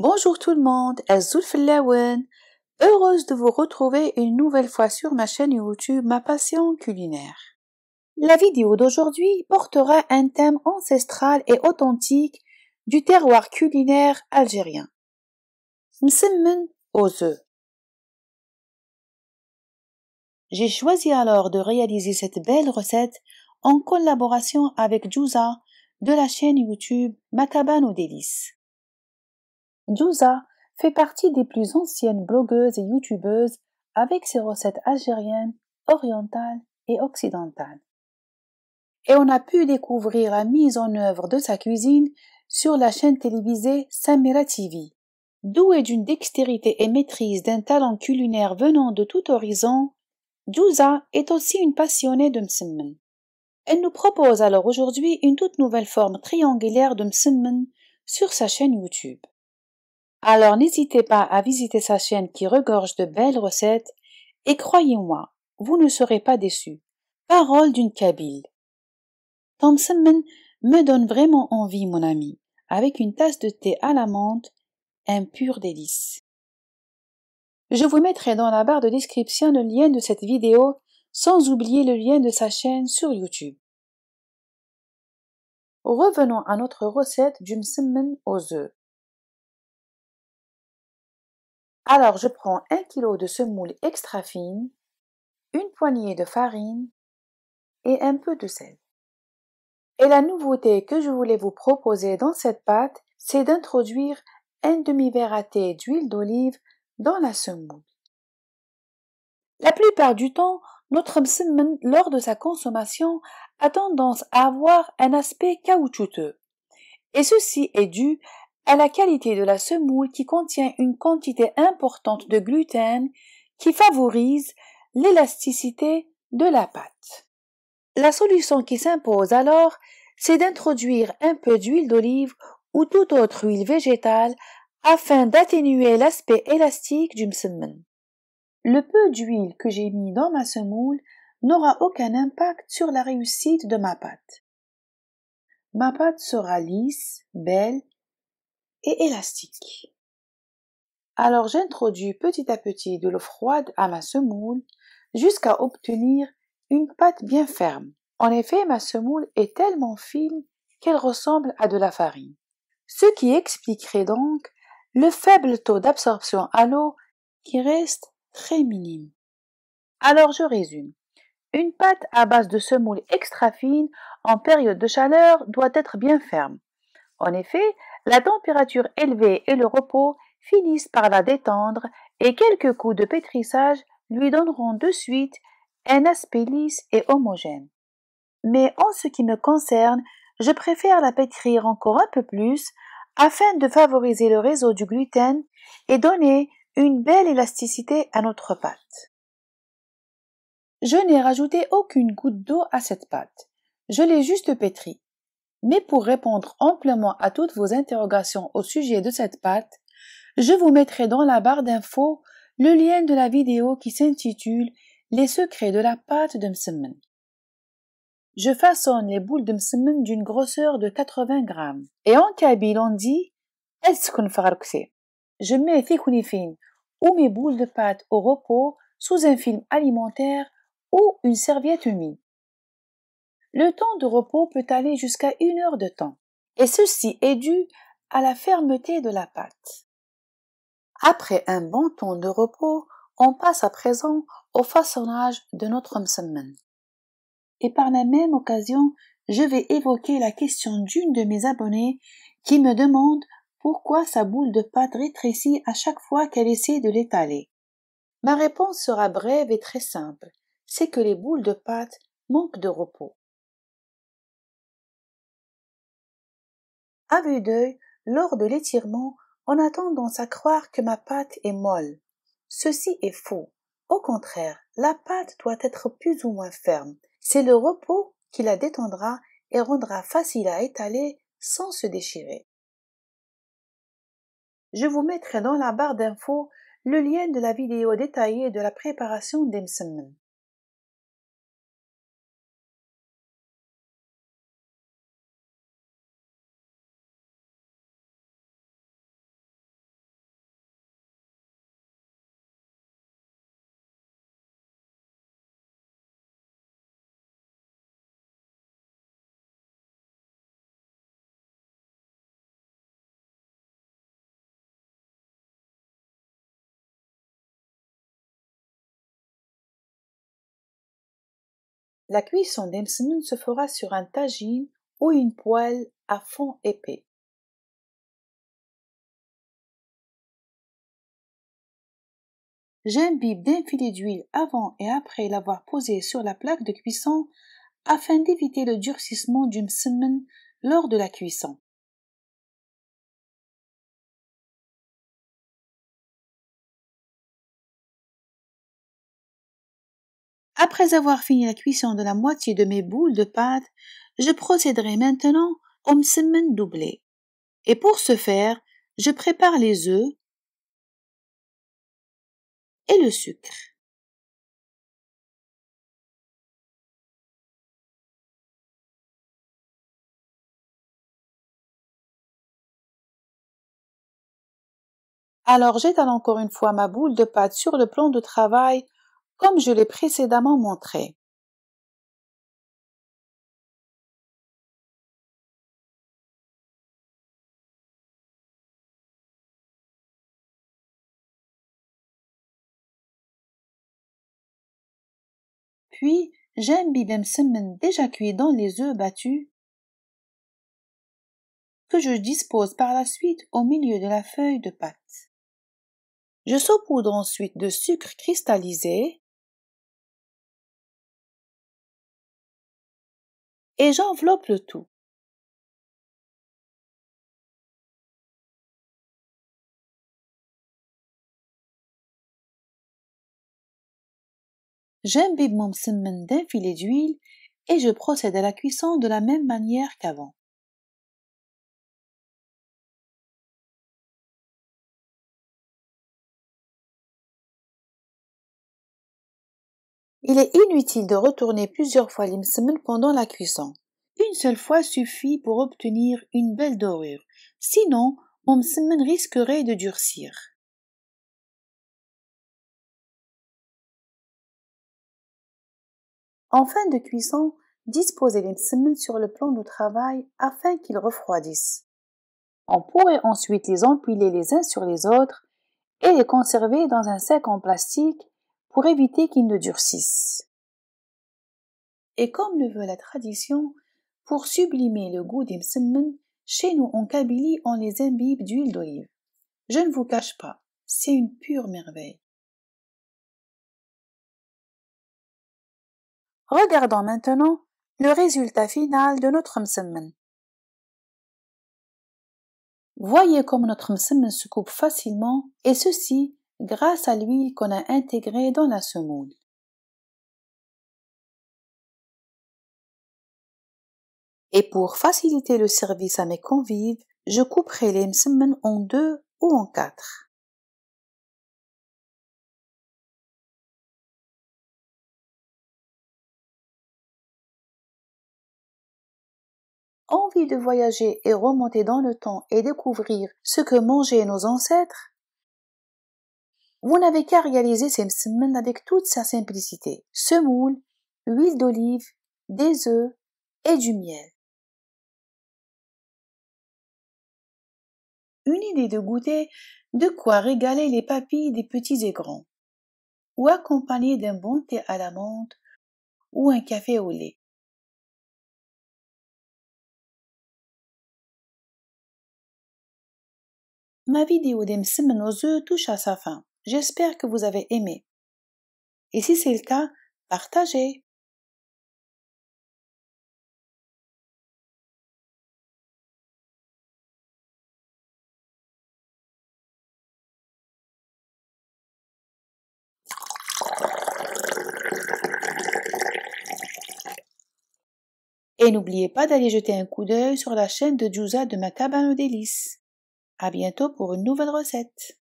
Bonjour tout le monde, Azul Fellawen. Heureuse de vous retrouver une nouvelle fois sur ma chaîne YouTube Ma Passion Culinaire. La vidéo d'aujourd'hui portera un thème ancestral et authentique du terroir culinaire algérien. Msemmen aux œufs. J'ai choisi alors de réaliser cette belle recette en collaboration avec Djouza de la chaîne YouTube Ma Cabane aux Délices. Djouza fait partie des plus anciennes blogueuses et youtubeuses avec ses recettes algériennes, orientales et occidentales. Et on a pu découvrir la mise en œuvre de sa cuisine sur la chaîne télévisée Samira TV. Douée d'une dextérité et maîtrise d'un talent culinaire venant de tout horizon, Djouza est aussi une passionnée de msemmen. Elle nous propose alors aujourd'hui une toute nouvelle forme triangulaire de msemmen sur sa chaîne YouTube. Alors n'hésitez pas à visiter sa chaîne qui regorge de belles recettes et croyez-moi, vous ne serez pas déçus. Parole d'une Kabyle. Ton msemmen me donne vraiment envie, mon ami, avec une tasse de thé à la menthe, un pur délice. Je vous mettrai dans la barre de description le lien de cette vidéo, sans oublier le lien de sa chaîne sur YouTube. Revenons à notre recette du msemmen aux œufs. Alors je prends 1 kg de semoule extra fine, une poignée de farine et un peu de sel. Et la nouveauté que je voulais vous proposer dans cette pâte, c'est d'introduire un demi-verre à thé d'huile d'olive dans la semoule. La plupart du temps, notre msemmen, lors de sa consommation, a tendance à avoir un aspect caoutchouteux. Et ceci est dû à la qualité de la semoule qui contient une quantité importante de gluten qui favorise l'élasticité de la pâte. La solution qui s'impose alors, c'est d'introduire un peu d'huile d'olive ou toute autre huile végétale afin d'atténuer l'aspect élastique du msemmen. Le peu d'huile que j'ai mis dans ma semoule n'aura aucun impact sur la réussite de ma pâte. Ma pâte sera lisse, belle et élastique. Alors j'introduis petit à petit de l'eau froide à ma semoule jusqu'à obtenir une pâte bien ferme. En effet, ma semoule est tellement fine qu'elle ressemble à de la farine. Ce qui expliquerait donc le faible taux d'absorption à l'eau qui reste très minime. Alors je résume. Une pâte à base de semoule extra fine en période de chaleur doit être bien ferme. En effet, la température élevée et le repos finissent par la détendre et quelques coups de pétrissage lui donneront de suite un aspect lisse et homogène. Mais en ce qui me concerne, je préfère la pétrir encore un peu plus afin de favoriser le réseau du gluten et donner une belle élasticité à notre pâte. Je n'ai rajouté aucune goutte d'eau à cette pâte. Je l'ai juste pétrie. Mais pour répondre amplement à toutes vos interrogations au sujet de cette pâte, je vous mettrai dans la barre d'infos le lien de la vidéo qui s'intitule Les secrets de la pâte de msemmen. Je façonne les boules de msemmen d'une grosseur de 80 grammes. Et en kabyle on dit je mets fikunifine ou mes boules de pâte au repos sous un film alimentaire ou une serviette humide. Le temps de repos peut aller jusqu'à 1 heure de temps, et ceci est dû à la fermeté de la pâte. Après un bon temps de repos, on passe à présent au façonnage de notre msemmen. Et par la même occasion, je vais évoquer la question d'une de mes abonnées qui me demande pourquoi sa boule de pâte rétrécit à chaque fois qu'elle essaie de l'étaler. Ma réponse sera brève et très simple, c'est que les boules de pâte manquent de repos. À vue d'œil, lors de l'étirement, on a tendance à croire que ma pâte est molle. Ceci est faux. Au contraire, la pâte doit être plus ou moins ferme. C'est le repos qui la détendra et rendra facile à étaler sans se déchirer. Je vous mettrai dans la barre d'infos le lien de la vidéo détaillée de la préparation des msemmen. La cuisson des msemen se fera sur un tagine ou une poêle à fond épais. J'imbibe d'un filet d'huile avant et après l'avoir posé sur la plaque de cuisson afin d'éviter le durcissement du msemen lors de la cuisson. Après avoir fini la cuisson de la moitié de mes boules de pâte, je procéderai maintenant au msemen doublé. Et pour ce faire, je prépare les œufs et le sucre. Alors j'étale encore une fois ma boule de pâte sur le plan de travail comme je l'ai précédemment montré. Puis, j'imbibe msemen déjà cuit dans les œufs battus que je dispose par la suite au milieu de la feuille de pâte. Je saupoudre ensuite de sucre cristallisé et j'enveloppe le tout. J'imbibe mon msemen d'un filet d'huile et je procède à la cuisson de la même manière qu'avant. Il est inutile de retourner plusieurs fois les msemen pendant la cuisson. Une seule fois suffit pour obtenir une belle dorure. Sinon, mon msemen risquerait de durcir. En fin de cuisson, disposez les msemen sur le plan de travail afin qu'ils refroidissent. On pourrait ensuite les empiler les uns sur les autres et les conserver dans un sac en plastique pour éviter qu'ils ne durcissent. Et comme le veut la tradition, pour sublimer le goût des msemen, chez nous en Kabylie, on les imbibe d'huile d'olive. Je ne vous cache pas, c'est une pure merveille. Regardons maintenant le résultat final de notre msemen. Voyez comme notre msemen se coupe facilement, et ceci grâce à l'huile qu'on a intégrée dans la semoule. Et pour faciliter le service à mes convives, je couperai les msemen en 2 ou en 4. Envie de voyager et remonter dans le temps et découvrir ce que mangeaient nos ancêtres? Vous n'avez qu'à réaliser ces msemen avec toute sa simplicité. Semoule, huile d'olive, des œufs et du miel. Une idée de goûter, de quoi régaler les papilles des petits et grands, ou accompagner d'un bon thé à la menthe ou un café au lait. Ma vidéo des msemen aux œufs touche à sa fin. J'espère que vous avez aimé. Et si c'est le cas, partagez. Et n'oubliez pas d'aller jeter un coup d'œil sur la chaîne de Djouza de ma cabane aux délices. À bientôt pour une nouvelle recette.